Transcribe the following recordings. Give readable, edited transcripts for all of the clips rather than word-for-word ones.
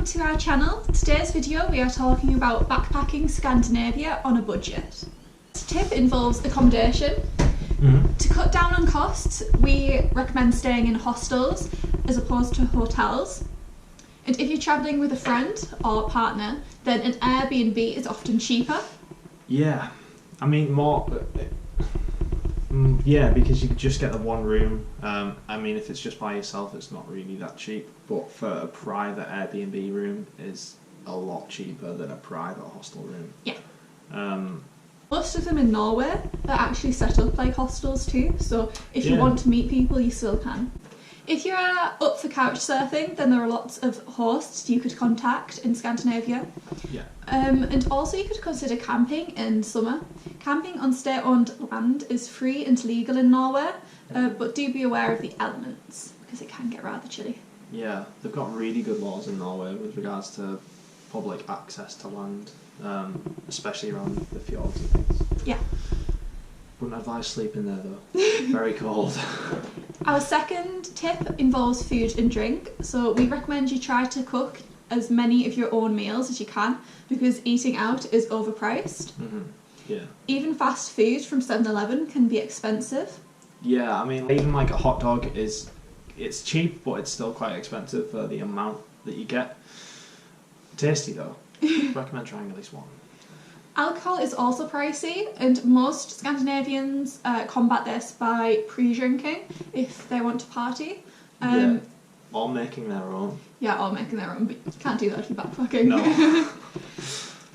to our channel. Today's video we are talking about backpacking Scandinavia on a budget. This tip involves accommodation. To cut down on costs, we recommend staying in hostels as opposed to hotels. And if you're travelling with a friend or partner, then an Airbnb is often cheaper. Yeah, I mean yeah, because you could just get the one room. I mean, if it's just by yourself, it's not really that cheap. But for a private Airbnb room is a lot cheaper than a private hostel room. Yeah. Most of them in Norway are actually set up like hostels too, so if you want to meet people, you still can. If you're up for couch surfing, then there are lots of hosts you could contact in Scandinavia. Yeah. And also you could consider camping in summer. Camping on state-owned land is free and legal in Norway, but do be aware of the elements, because it can get rather chilly. Yeah, they've got really good laws in Norway with regards to public access to land, especially around the fjords and things. Yeah. Wouldn't advise sleeping there though. Very cold. Our second tip involves food and drink. So we recommend you try to cook as many of your own meals as you can, because eating out is overpriced. Yeah. Even fast food from 7-Eleven can be expensive. Yeah, I mean, even like a hot dog it's cheap, but it's still quite expensive for the amount that you get. Tasty though. Recommend trying at least one. Alcohol is also pricey, and most Scandinavians combat this by pre-drinking if they want to party. Yeah, or making their own. Yeah, or making their own, but you can't do that if you're backpacking.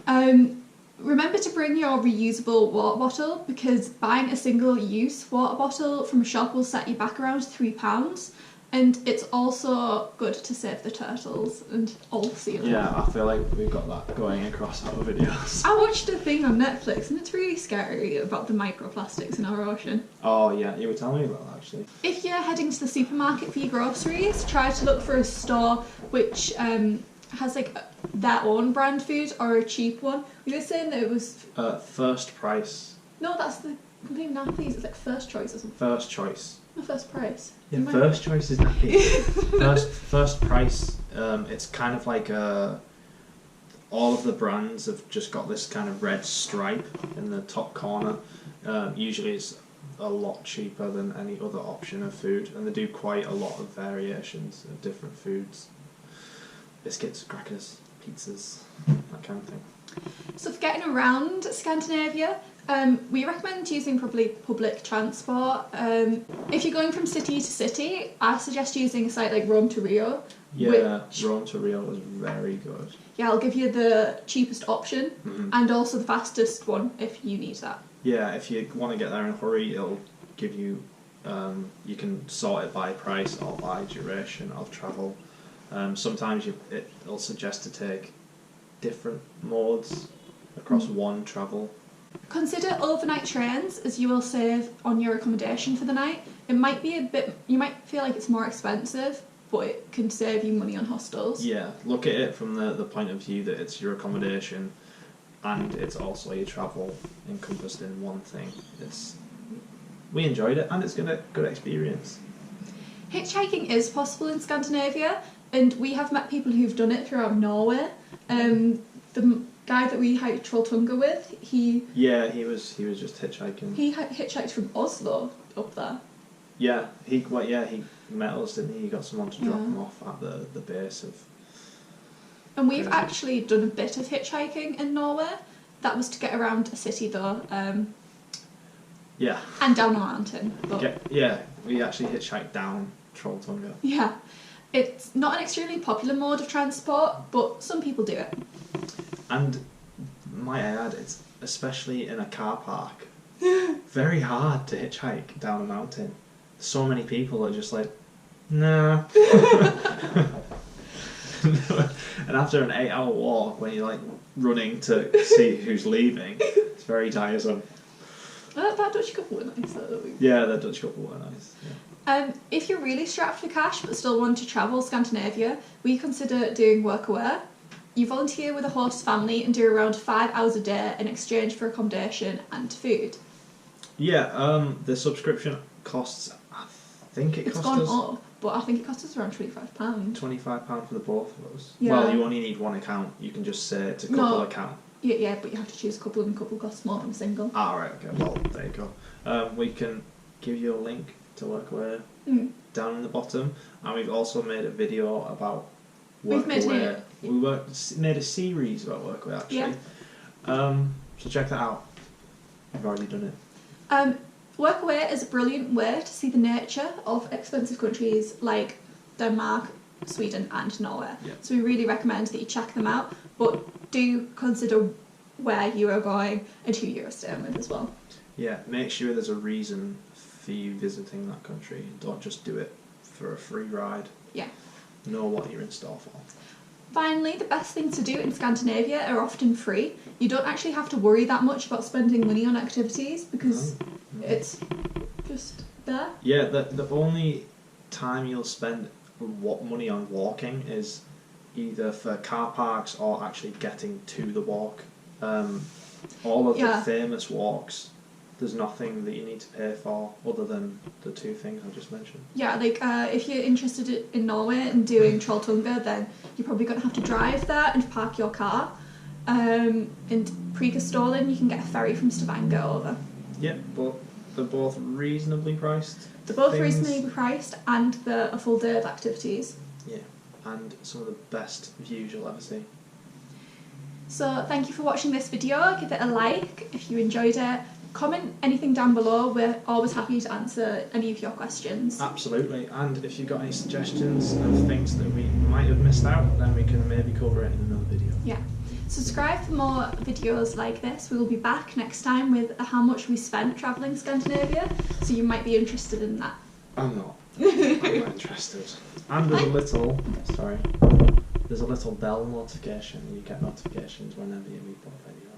No. Remember to bring your reusable water bottle, because buying a single-use water bottle from a shop will set you back around £3. And it's also good to save the turtles and all sea life. Yeah, I feel like we've got that going across our videos. I watched a thing on Netflix and it's really scary about the microplastics in our ocean. Oh yeah, you were telling me about that actually. If you're heading to the supermarket for your groceries, try to look for a store which has like their own brand food or a cheap one. You were saying that it was... First price. No, that's the complete nappies. It's like First Choice or something. First choice. No, First Price. Yeah, First Choice is nappies. first price. It's kind of like all of the brands have just got this kind of red stripe in the top corner. Usually it's a lot cheaper than any other option of food, and they do quite a lot of variations of different foods. Biscuits, crackers, pizzas, that kind of thing. So for getting around Scandinavia, we recommend using probably public transport. If you're going from city to city, I suggest using a site like Rome to Rio. Yeah, Rome to Rio is very good. Yeah, I'll give you the cheapest option and also the fastest one if you need that. Yeah, if you want to get there in a hurry, it'll give you, you can sort it by price or by duration of travel. Sometimes it'll suggest to take different modes across one travel. Consider overnight trains, as you will save on your accommodation for the night. It might be a bit, you might feel like it's more expensive, but it can save you money on hostels. Yeah, look at it from the point of view that it's your accommodation and it's also your travel encompassed in one thing. We enjoyed it and it's a good experience. Hitchhiking is possible in Scandinavia, and we have met people who've done it throughout Norway. The guy that we hiked Trolltunga with, he was just hitchhiking. He hitchhiked from Oslo up there. Yeah, he met us, didn't he? He got someone to drop him off at the base of. And we've actually done a bit of hitchhiking in Norway. That was to get around a city though. Yeah. And down a mountain. We actually hitchhiked down Trolltunga. Yeah. It's not an extremely popular mode of transport, but some people do it. And might I add, it's especially in a car park, very hard to hitchhike down a mountain. So many people are just like, nah. And after an 8-hour walk, when you're like running to see who's leaving, it's very tiresome. That Dutch couple were nice though. Yeah, the Dutch couple were nice. Yeah. If you're really strapped for cash but still want to travel Scandinavia, we consider doing workaway. You volunteer with a host family and do around 5 hours a day in exchange for accommodation and food. Yeah, the subscription costs, I think it costs us... It's gone up, but I think it cost us around £25. £25 for the both of us. Yeah. Well, you only need one account. You can just say it's a couple account. Yeah, but you have to choose a couple, and a couple costs more than a single. Ah, right, okay. Well, there you go. We can give you a link to Workaway down in the bottom, and we've also made a video about Workaway. We made a series about Workaway actually. Yeah. So check that out. I've already done it. Workaway is a brilliant way to see the nature of expensive countries like Denmark, Sweden and Norway. Yeah. So we really recommend that you check them out, but do consider where you are going and who you're staying with as well. Yeah, make sure there's a reason for you visiting that country. Don't just do it for a free ride. Yeah. Know what you're in store for. Finally, the best things to do in Scandinavia are often free. You don't actually have to worry that much about spending money on activities because it's just there. Yeah, the only time you'll spend money on walking is either for car parks or actually getting to the walk. All of the famous walks, there's nothing that you need to pay for other than the two things I just mentioned. Yeah, like if you're interested in Norway and doing Trolltunga, then you're probably going to have to drive there and park your car. And Preikestolen, you can get a ferry from Stavanger over. Yeah, but they're both reasonably priced. They're both reasonably priced, and they're a full day of activities. Yeah, and some of the best views you'll ever see. So thank you for watching this video. Give it a like if you enjoyed it. Comment anything down below. We're always happy to answer any of your questions. Absolutely. And if you've got any suggestions of things that we might have missed out, then we can maybe cover it in another video. Yeah. Subscribe for more videos like this. We will be back next time with how much we spent travelling Scandinavia, so you might be interested in that. I'm not. I'm not interested. And there's there's a little bell notification, and you get notifications whenever we put a video.